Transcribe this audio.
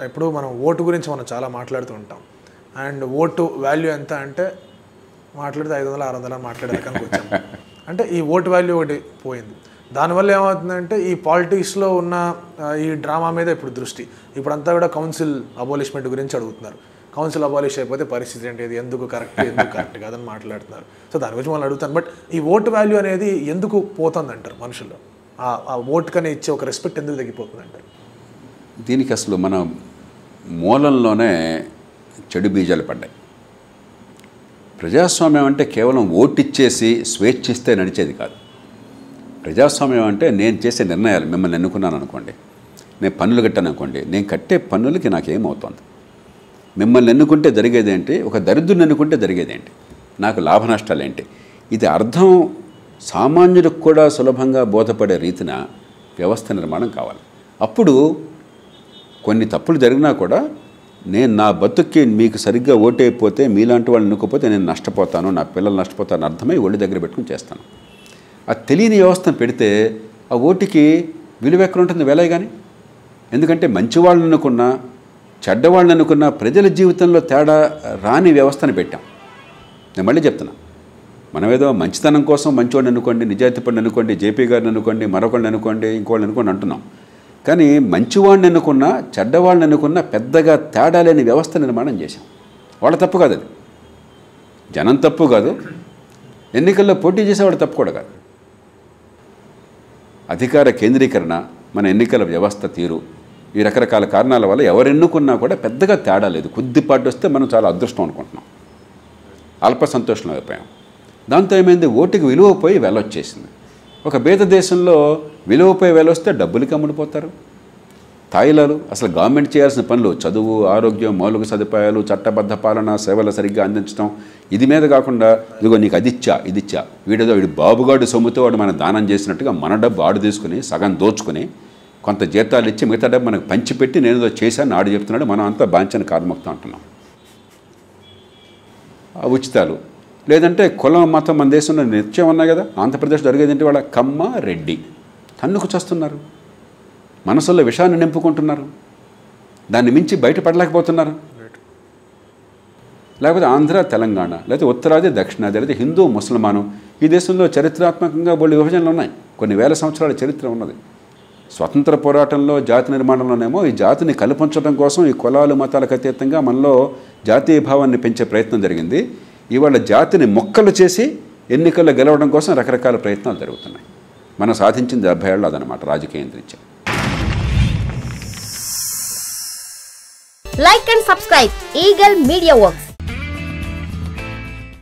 ఇప్పుడు మనం ఓటు గురించి మనం చాలా మాట్లాడుతూ ఉంటాం. అండ్ ఓటు వాల్యూ ఎంత అంటే మాట్లాడితే 500 600 మాట్లాడే రకానికి వచ్చాము. అంటే ఈ ఓటు వాల్యూ ఒకటి పోయింది. దానివల్ల ఏమవుతుందంటే ఈ పాలిటిక్స్లో ఉన్న ఈ డ్రామా మీద ఇప్పుడు దృష్టి. ఇప్పుడంతా కూడా కౌన్సిల్ అబాలిష్మెంట్ గురించి అడుగుతున్నారు. కౌన్సిల్ అబాలిష్ అయిపోతే పరిస్థితి ఏంటి, ఇది ఎందుకు కరెక్ట్ కాదని మాట్లాడుతున్నారు. సో దాని గురించి మనం అడుగుతాను. బట్ ఈ ఓటు వాల్యూ అనేది ఎందుకు పోతుంది అంటారు మనుషుల్లో? ఆ ఓటుకనే ఇచ్చే ఒక రెస్పెక్ట్ ఎందుకు తగ్గిపోతుంది అంటారు? దీనికి అసలు మన మూలంలోనే చెడు బీజాలు పడ్డాయి. ప్రజాస్వామ్యం అంటే కేవలం ఓటిచ్చేసి స్వేచ్ఛిస్తే నడిచేది కాదు. ప్రజాస్వామ్యం అంటే నేను చేసే నిర్ణయాలు, మిమ్మల్ని ఎన్నుకున్నాను అనుకోండి, నేను పన్నులు కట్టాను అనుకోండి, నేను కట్టే పన్నులకి నాకేమవుతుంది, మిమ్మల్ని ఎన్నుకుంటే జరిగేదేంటి, ఒక దరిద్రుని ఎన్నుకుంటే జరిగేదేంటి, నాకు లాభ నష్టాలు ఏంటి, ఇది అర్థం సామాన్యులకు కూడా సులభంగా బోధపడే రీతిన వ్యవస్థ నిర్మాణం కావాలి. అప్పుడు కొన్ని తప్పులు జరిగినా కూడా నేను నా బతుక్కి మీకు సరిగ్గా ఓటైపోతే, మీలాంటి వాళ్ళు ఎన్నుకోపోతే నేను నష్టపోతాను, నా పిల్లలు నష్టపోతాను అర్థమై ఒళ్ళు దగ్గర పెట్టుకుని చేస్తాను. ఆ తెలియని వ్యవస్థను పెడితే ఆ ఓటుకి విలువ ఎక్కడ ఉంటుంది? వేలే కానీ. ఎందుకంటే మంచివాళ్ళని అనుకున్నా చెడ్డవాళ్ళని అనుకున్నా ప్రజల జీవితంలో తేడా రాని వ్యవస్థను పెట్టాం. నేను మళ్ళీ చెప్తున్నా, మనమేదో మంచితనం కోసం మంచివాడిని అనుకోండి, నిజాయితీ పడిని అనుకోండి, జేపీ గారిని అనుకోండి, మరొకళ్ళని అనుకోండి, ఇంకోళ్ళని అనుకోండి అంటున్నాం. కానీ మంచివాడిని అనుకున్నా చెడ్డవాళ్ళని అనుకున్నా పెద్దగా తేడా లేని వ్యవస్థ నిర్మాణం చేశాం. వాళ్ళ తప్పు కాదు, అది జనం తప్పు కాదు, ఎన్నికల్లో పోటీ చేసేవాడు తప్పు కూడా కాదు. అధికార కేంద్రీకరణ, మన ఎన్నికల వ్యవస్థ తీరు, ఈ రకరకాల కారణాల వల్ల ఎవరు ఎన్నుకున్నా కూడా పెద్దగా తేడా లేదు. కొద్దిపాటు వస్తే మనం చాలా అదృష్టం అనుకుంటున్నాం, అల్ప సంతోషంలో అయిపోయాం. దాంతో ఏమైంది, ఓటుకి విలువ పోయి వెళ్ళొచ్చేసింది. ఒక బీద దేశంలో విలువపోయి వెళ్ళొస్తే డబ్బులకి అమ్ముడిపోతారు. తాయిలాలు అసలు గవర్నమెంట్ చేయాల్సిన పనులు, చదువు, ఆరోగ్యం, మౌలిక సదుపాయాలు, చట్టబద్ధ పాలన, సేవలు సరిగ్గా అందించడం, ఇది మీద కాకుండా ఇదిగో నీకు అది ఇచ్చా ఇది ఇచ్చా, వీడిదో వీడు బాబుగాడు సొమ్ముతో వాడు మనం దానం చేసినట్టుగా మన డబ్బు ఆడు తీసుకుని సగం దోచుకుని కొంత జీతాలు ఇచ్చి మిగతా డబ్బు మనకు పంచిపెట్టి నేనేదో చేశాను ఆడు చెప్తున్నాడు, మనం అంతా బాంఛన కార్ముక్తం అంటున్నాం. ఉచితాలు లేదంటే కులం మతం మన దేశంలో నిత్యం ఉన్నాయి కదా. ఆంధ్రప్రదేశ్ జరిగేది ఏంటి, వాళ్ళ కమ్మ రెడ్డి తన్నుకు చేస్తున్నారు, మనసులో విషాన్ని నింపుకుంటున్నారు, దాన్ని మించి బయటపడలేకపోతున్నారు. లేకపోతే ఆంధ్ర తెలంగాణ, లేకపోతే ఉత్తరాది దక్షిణాది, లేకపోతే హిందూ ముసల్మాను. ఈ దేశంలో చరిత్రాత్మకంగా బోల్డ్ విభజనలు ఉన్నాయి, కొన్ని వేల సంవత్సరాల చరిత్ర ఉన్నది. స్వతంత్ర పోరాటంలో జాతి నిర్మాణంలోనేమో ఈ జాతిని కల్పించడం కోసం ఈ కులాలు మతాలకు అతీతంగా మనలో జాతీయ భావాన్ని పెంచే ప్రయత్నం జరిగింది. ఇవాళ జాతిని మొక్కలు చేసి ఎన్నికల్లో గెలవడం కోసం రకరకాల ప్రయత్నాలు జరుగుతున్నాయి. మనం సాధించింది 70 ఏళ్ళు అదనమాట రాజకీయ రీత్యా. Like and subscribe Eagle Media Works.